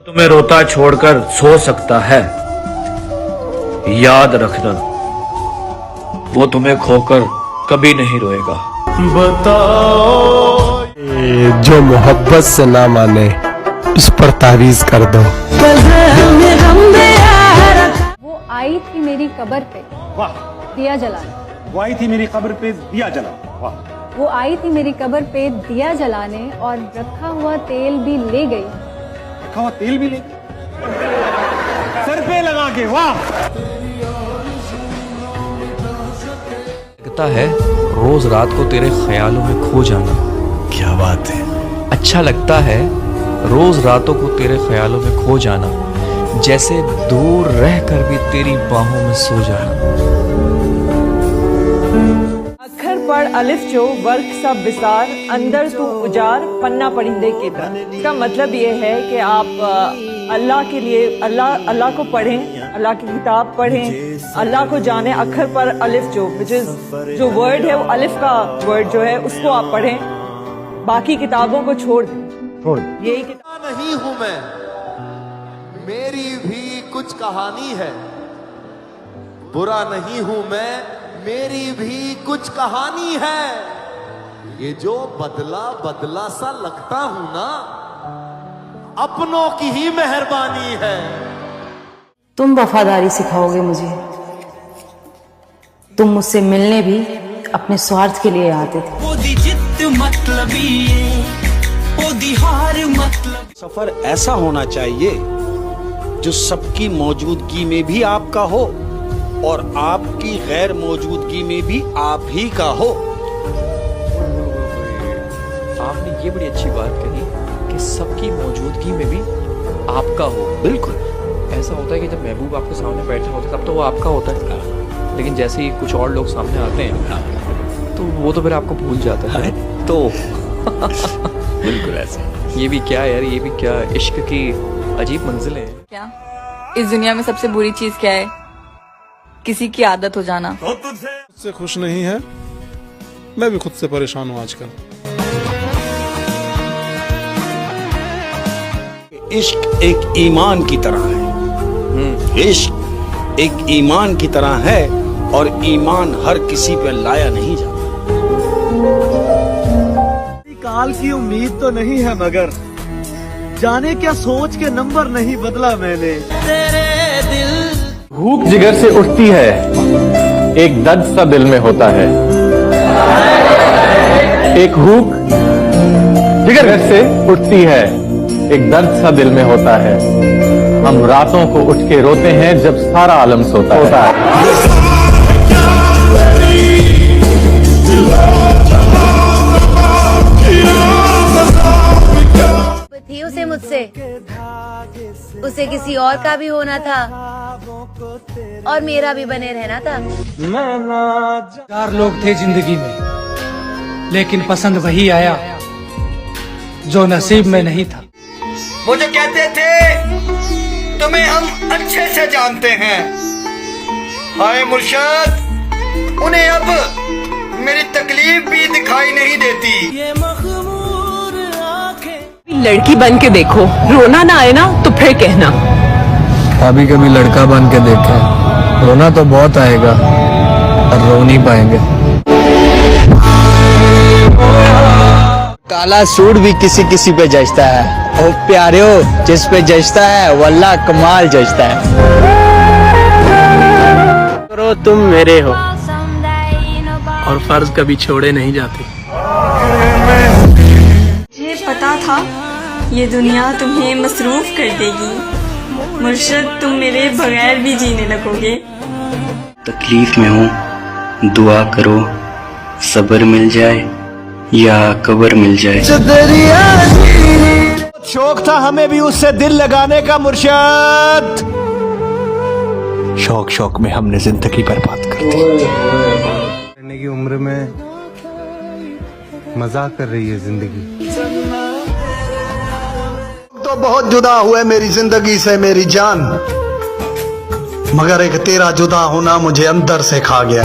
तुम्हें रोता छोड़कर सो सकता है, याद रखना वो तुम्हें खोकर कभी नहीं रोएगा। बताओ जो मोहब्बत से ना माने उस पर तावीज कर दो। वो आई थी मेरी कब्र पे दिया जलाने। वो आई थी मेरी कब्र पे दिया जलाने। वाह। वो आई थी मेरी कब्र पे दिया जलाने और रखा हुआ तेल भी ले गई। रखा हुआ तेल भी ले गई सर पे लगा के। वाह। लगता है रोज रात को तेरे ख्यालों में खो जाना। क्या बात है। अच्छा लगता है रोज रातों को तेरे ख्यालों में खो जाना, जैसे दूर रहकर भी तेरी बाहों में सो जाना। अखर पर अलिफ जो वर्क सब विसार, अंदर तू उजार पन्ना परिंदे के दर। इसका मतलब ये है कि आप अल्लाह के लिए अल्लाह को पढ़ें, अल्लाह की किताब पढ़ें, अल्लाह को जाने। अखर पर अलिफ जो जो वर्ड है वो अलिफ का वर्ड जो है उसको आप पढ़ें, बाकी किताबों को छोड़ दें। यही किताब नहीं हूं मैं, मेरी भी कुछ कहानी है। बुरा नहीं हूं मैं, मेरी भी कुछ कहानी है। ये जो बदला बदला सा लगता हूं ना, अपनों की ही मेहरबानी है। तुम वफादारी सिखाओगे मुझे। तुम मुझसे मिलने भी अपने स्वार्थ के लिए आते थे। सफर ऐसा होना चाहिए जो सबकी मौजूदगी में भी आपका हो और आपकी गैर मौजूदगी में भी आप ही का हो। आपने ये बड़ी अच्छी बात कही कि सबकी मौजूदगी में भी आपका हो। बिल्कुल ऐसा होता है कि जब महबूब आपके सामने बैठा होता है तब तो वो आपका होता है, लेकिन जैसे ही कुछ और लोग सामने आते हैं तो वो तो फिर आपको भूल जाता है। तो बिल्कुल ऐसे। ये भी क्या यार, ये भी क्या इश्क की अजीब मंजिलें हैं। क्या इस दुनिया में सबसे बुरी चीज क्या है? किसी की आदत हो जाना। खुद खुश नहीं है, मैं भी खुद से परेशान हूँ आजकल। इश्क एक ईमान की तरह है। इश्क एक ईमान की तरह है और ईमान हर किसी पे लाया नहीं जाता। काल की उम्मीद तो नहीं है, मगर जाने क्या सोच के नंबर नहीं बदला मैंने। तेरे दिल भूख जिगर से उठती है, एक दर्द सा दिल में होता है। एक भूख जिगर से उठती है, एक दर्द सा दिल में होता है। हम रातों को उठ के रोते हैं जब सारा आलम सोता है। थी उसे मुझसे, उसे किसी और का भी होना था और मेरा भी बने रहना था। 4 लोग थे जिंदगी में, लेकिन पसंद वही आया जो नसीब में नहीं था। वो जो कहते थे तुम्हें हम अच्छे से जानते हैं, हाय मुर्शद उन्हें अब मेरी तकलीफ भी दिखाई नहीं देती। लड़की बन के देखो, रोना ना आए ना तो फिर कहना। कभी कभी लड़का बन के देखे, रोना तो बहुत आएगा और रो नहीं पाएंगे। काला सूट भी किसी किसी पे जचता है, ओ प्यारे हो जिस पे जचता है वो अल्लाह कमाल जचता है। करो तुम मेरे हो और फर्ज कभी छोड़े नहीं जाते। मुझे पता था ये दुनिया तुम्हें मसरूफ कर देगी। मुर्शद तुम मेरे बगैर भी जीने लगोगे। तकलीफ में हूँ दुआ करो, सब्र मिल जाए या कब्र मिल जाए। शौक था हमें भी उससे दिल लगाने का मुर्शद। शौक शौक में हमने जिंदगी बर्बाद कर दी। करने की उम्र में मजाक कर रही है जिंदगी। तो बहुत जुदा हुए मेरी जिंदगी से मेरी जान, मगर एक तेरा जुदा होना मुझे अंदर से खा गया।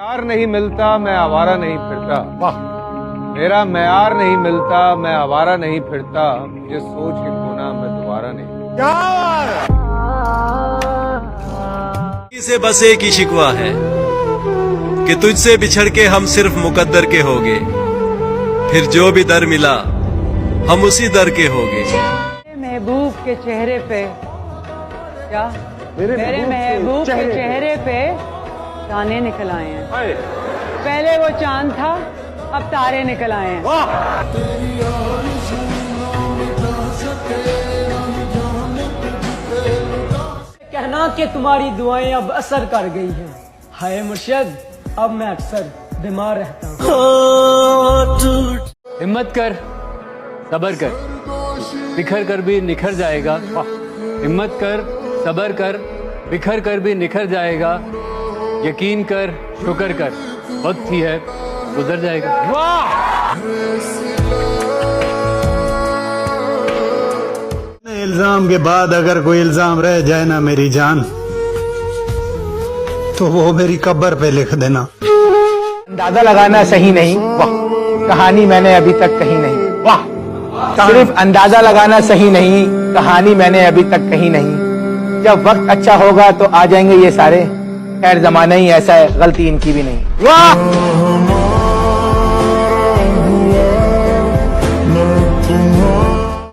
प्यार नहीं मिलता मैं आवारा नहीं फिरता। वाह। मेरा म्यार नहीं मिलता मैं आवारा नहीं फिरता। मुझे सोच के दोबारा नहीं। से बस एक ही शिकवा है कि तुझसे बिछड़ के हम सिर्फ मुकद्दर के होगे, फिर जो भी दर मिला हम उसी दर के होगे। महबूब के चेहरे पे क्या मेरे महबूब के चेहरे पे दाने निकल आए हैं। पहले वो चांद था, अब तारे निकल आए हैं। कहना कि तुम्हारी दुआएं अब असर कर गई हैं। हाय मुर्शद, अब मैं अक्सर बीमार रहता हूँ। हिम्मत कर, सबर कर, बिखर कर भी निखर जाएगा। हिम्मत कर, सबर कर, बिखर कर भी निखर जाएगा। यकीन कर, शुक्र कर, वक्त ही है, गुजर जाएगा। इल्जाम के बाद अगर कोई इल्जाम रह जाए ना मेरी जान, तो वो मेरी कब्र पे लिख देना। अंदाजा लगाना सही नहीं, वाह कहानी मैंने अभी तक कही नहीं। वाह सिर्फ अंदाजा लगाना सही नहीं, कहानी मैंने अभी तक कही नहीं। जब वक्त अच्छा होगा तो आ जाएंगे ये सारे, खैर जमाना ही ऐसा है, गलती इनकी भी नहीं। वाह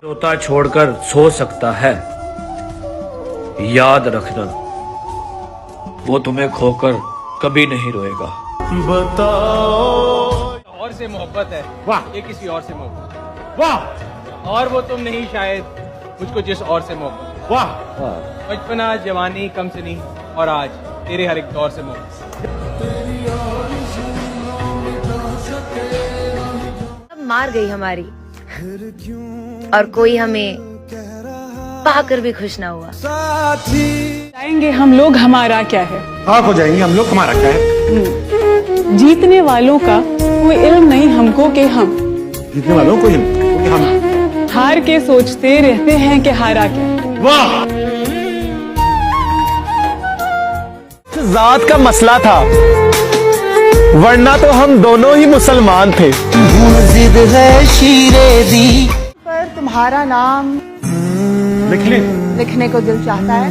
रोता छोड़कर सो सकता है, याद रखना वो तुम्हें खोकर कभी नहीं रोएगा। बताओ और से मोहब्बत है, वाह ये किसी और से मोहब्बत, वाह और वो तुम नहीं शायद मुझको जिस और से मोहब्बत, वाह बचपना जवानी कम से नहीं और आज तेरे हर एक दौर से मोहब्बत। मार गई हमारी और कोई हमें पाकर भी खुश ना हुआ। जाएंगे हम लोग, हमारा क्या है। आप हो जाएंगे हम लोग, हमारा क्या है। जीतने वालों का कोई इल्म नहीं हमको कि हम जीतने वालों को हम हार के सोचते रहते हैं कि हारा क्या। वाह जात का मसला था, वरना तो हम दोनों ही मुसलमान थे। जिद है शीरे दी पर तुम्हारा नाम लिखने को दिल चाहता है,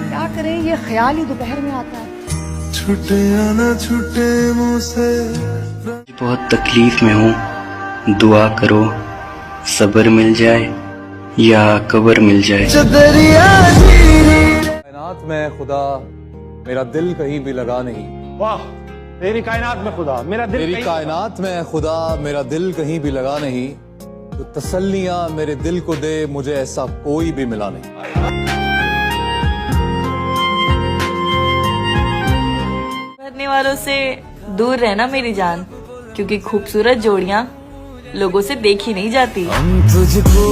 क्या करें ये ख्याल ही दोपहर में आता है। छूटे ना छूटे मुझसे। बहुत तकलीफ में हूँ, दुआ करो सब्र मिल जाए या कब्र मिल जाए। कायनात में खुदा मेरा दिल कहीं भी लगा नहीं। वाह तेरी कायनात में खुदा मेरा दिल, तेरी कायनात में खुदा मेरा दिल कहीं भी लगा नहीं, तो तसल्लियां मेरे दिल को दे, मुझे ऐसा कोई भी मिला नहीं। करने वालों से दूर रहना मेरी जान, क्योंकि खूबसूरत जोड़ियां लोगों से देखी नहीं जाती। तुझको